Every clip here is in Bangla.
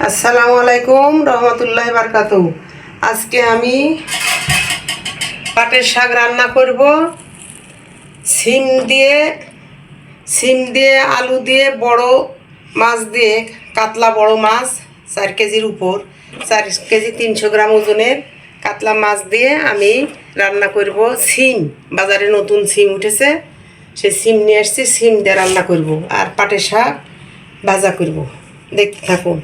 আসসালামু আলাইকুম রহমতুল্লাহি বারকাতু। আজকে আমি পাটের শাক রান্না করব। সিম দিয়ে আলু দিয়ে বড় মাছ দিয়ে, কাতলা বড় মাছ 4 কেজির উপর, 4 কেজি 300 গ্রাম ওজনের কাতলা মাছ দিয়ে আমি রান্না করব। সিম বাজারে নতুন সিম উঠেছে, সে সিম নিয়ে আসছি, সিম দিয়ে রান্না করব আর পাটের শাক ভাজা করব। দেখতে থাকুন।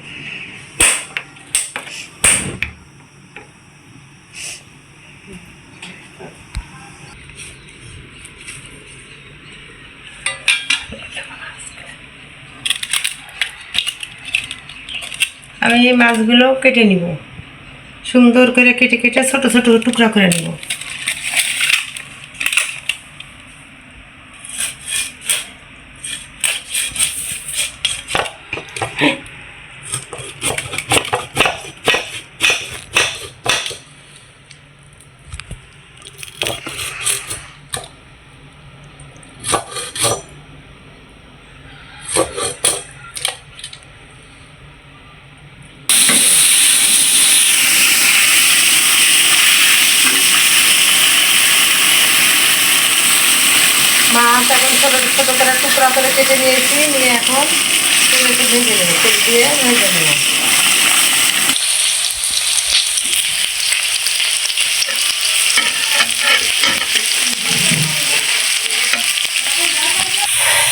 আমি এই মাছগুলো কেটে নিব, সুন্দর করে কেটে কেটে ছোট ছোট টুকরা করে নেব। মাছ এখন ছোটো ছোটো করে টুকরা করে কেটে নিয়েছি, নিয়ে এখন তেলেতে ভেজে নেব, তেল দিয়ে ভেজে নেব।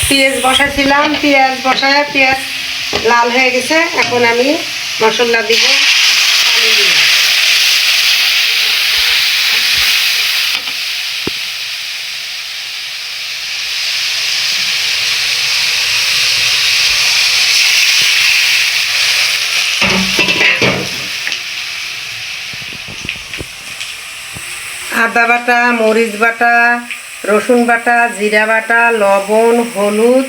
পেঁয়াজ বসাছিলাম, পেঁয়াজ বসায় পেঁয়াজ লাল হয়ে গেছে, এখন আমি মশলা দিব। পানি দিলাম। আদা বাটা, মরিচ বাটা, রসুন বাটা, জিরা বাটা, লবণ, হলুদ,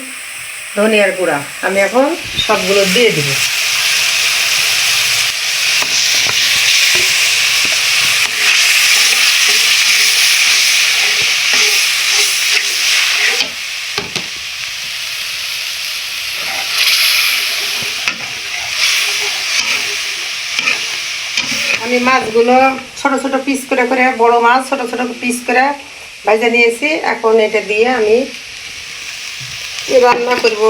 ধনিয়ার গুঁড়া আমি এখন সবগুলো দিয়ে দিব। আমি মাছগুলো ছোট ছোট পিস করে করে, বড় মাছ ছোট ছোট পিস করে ভাজা নিয়েছি। এখন এটা দিয়ে আমি রান্না করব।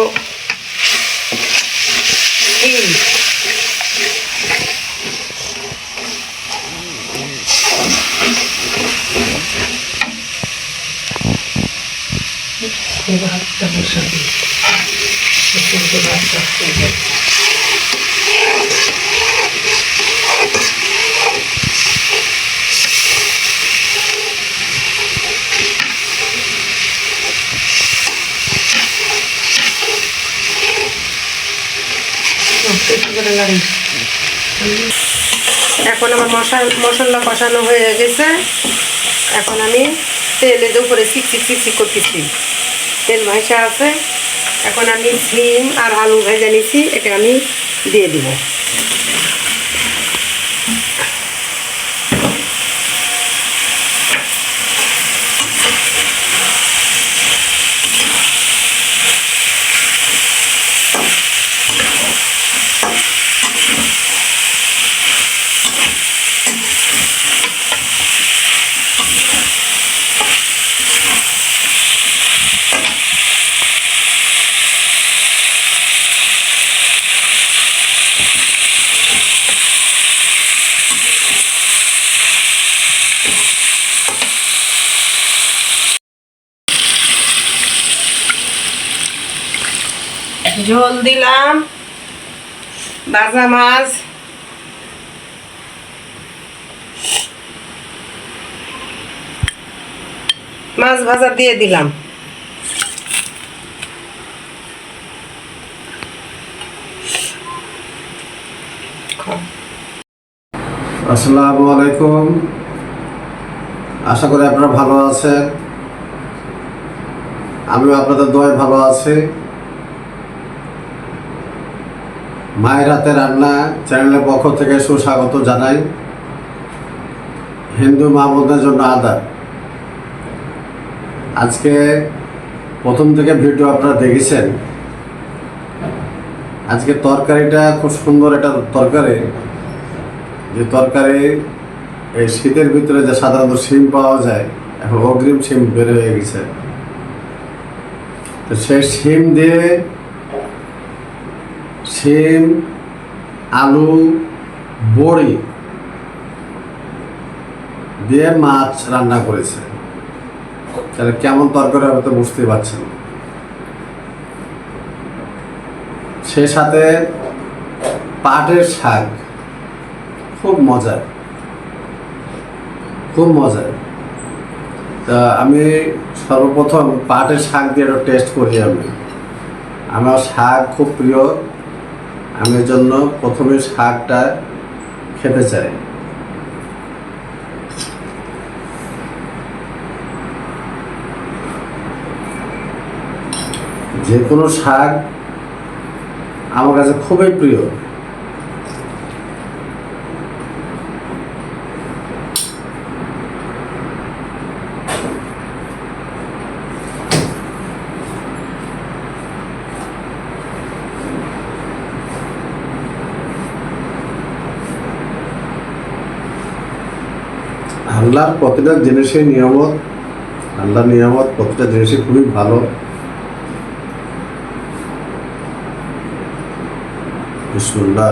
এখন আমার মশলা কষানো হয়ে গেছে। এখন আমি তেলের উপরে চিকচিক করতেছি, তেল ভাসা আছে। এখন আমি সিম আর আলু ভেজে নিছি, এটা আমি দিয়ে দিব। ঝোল দিলাম, ভাজা মাছ, মাছ ভাজা দিয়ে দিলাম। আসসালামু আলাইকুম। আশা করি আপনারা ভালো আছেন। আমিও আপনাদের দোয়ায় ভালো আছি। মায়ের হাতে রান্না চ্যানেলের পক্ষ থেকে সুস্বাগত জানাই। হিন্দু মা বোনদের জন্য আদাব। আজকে প্রথম থেকে ভিডিও আপনারা দেখেছেন, আজকে তরকারিটা খুব সুন্দর একটা তরকারি, যে তরকারি এই শীতের ভিতরে যে সাধারণত শিম পাওয়া যায়, এখন অগ্রিম শিম বের হয়ে গেছে। তো সেই শিম দিয়ে শিম, আলু, বড়ি দিয়ে মাছ রান্না করেছে। তাহলে কেমন তরকারি হবে তো বুঝতেই পারছেন। সে সাথে পাটের শাক, খুব মজার, খুব মজার। তা আমি সর্বপ্রথম পাটের শাক দিয়ে একটা টেস্ট করি। আমার শাক খুব প্রিয়, আমি এর জন্য প্রথমে শাকটা খেতে চাই। যে কোনো শাক আমার কাছে খুবই প্রিয়। আল্লাহর প্রতিটা জিনিসের নিয়ামত, আল্লাহর নিয়ামত প্রতিটা জিনিসই খুবই ভালো। বিসমিল্লাহ।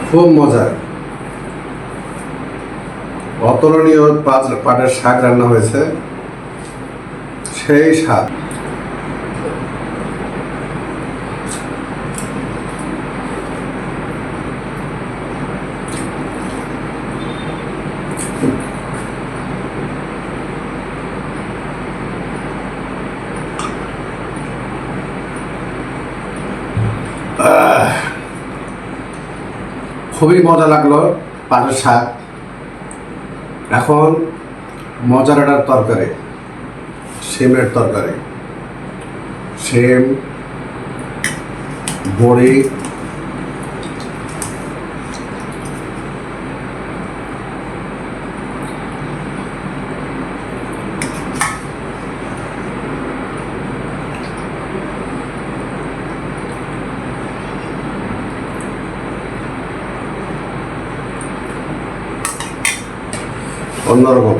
খুব মজার, অতুলনীয় পাটের শাক রান্না হয়েছে, সেই স্বাদ। খুবই মজা লাগলো পাটের শাক। এখন মজার একটা তরকারি, শিমের তরকারি। শিম, বড়ি, অন্যরকম।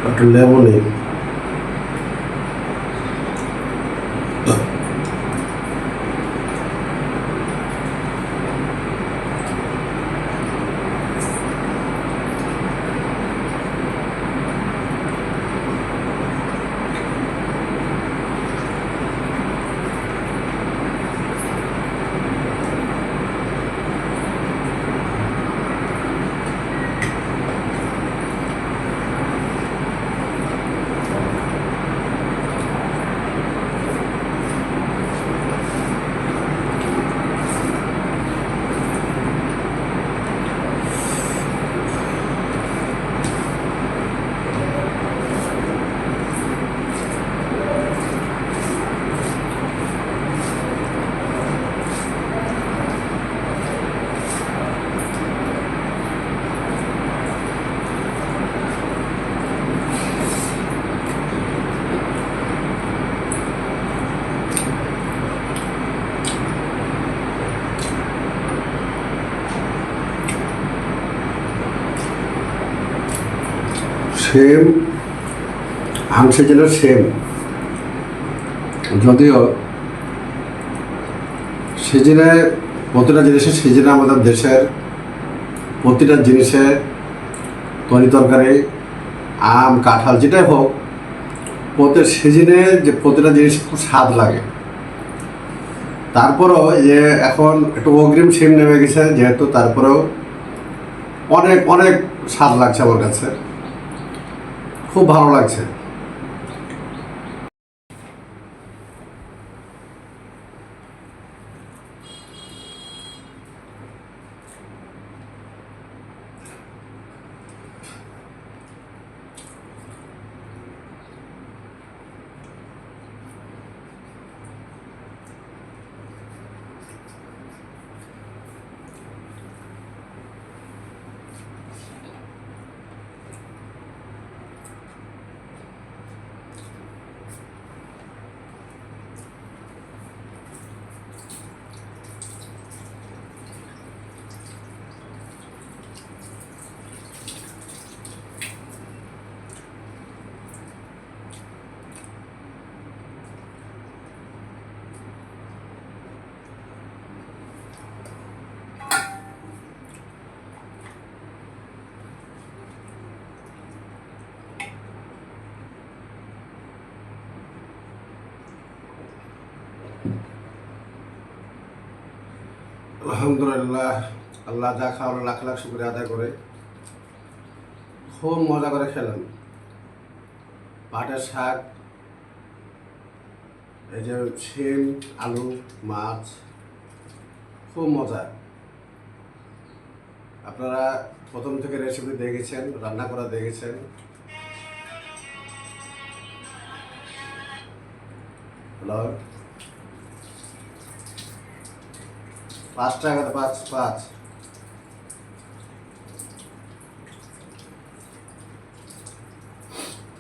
একটু লেবু নেই। সেম আম সিজনের সেম, যদিও সিজনে প্রতিটা জিনিসের সিজনে আমাদের দেশের প্রতিটা জিনিসের তরি তরকারি, আম, কাঁঠাল যেটাই হোক, প্রতি সিজনে যে প্রতিটা জিনিস খুব স্বাদ লাগে। তারপরেও যে এখন একটু অগ্রিম সিম নেমে গেছে যেহেতু, তারপরেও অনেক অনেক স্বাদ লাগছে আমার কাছে, খুব ভালো লাগছে। আলহামদুলিল্লাহ, আল্লাহ যা খাওয়ার লাখ লাখ শুক্রিয়া আদায় করে খুব মজা করে খেলাম। পাটের শাক, এই যে শিম, আলু, মাছ, খুব মজা। আপনারা প্রথম থেকে রেসিপি দেখেছেন, রান্না করা দেখেছেন। হ্যালো, 5 টাকা, 5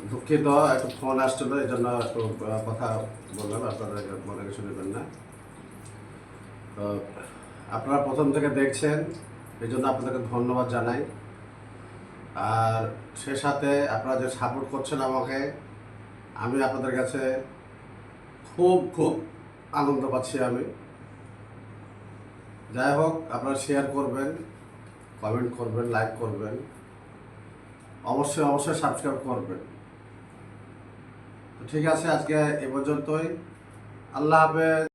দুঃখিত, একটু ফোন আসছিল, এই জন্য একটু কথা বললাম, আপনারা মনে কিছু নেবেন না। তো আপনারা প্রথম থেকে দেখছেন, এই জন্য আপনাদেরকে ধন্যবাদ জানাই। আর সে সাথে আপনারা যে সাপোর্ট করছেন আমাকে, আমি আপনাদের কাছে খুব খুব আনন্দ পাচ্ছি আমি। যাই হোক, আপনারা শেয়ার করবেন, কমেন্ট করবেন, লাইক করবেন, অবশ্যই অবশ্যই সাবস্ক্রাইব করবেন। তো ঠিক আছে, আজকে এ পর্যন্তই। আল্লাহ হাফেজ।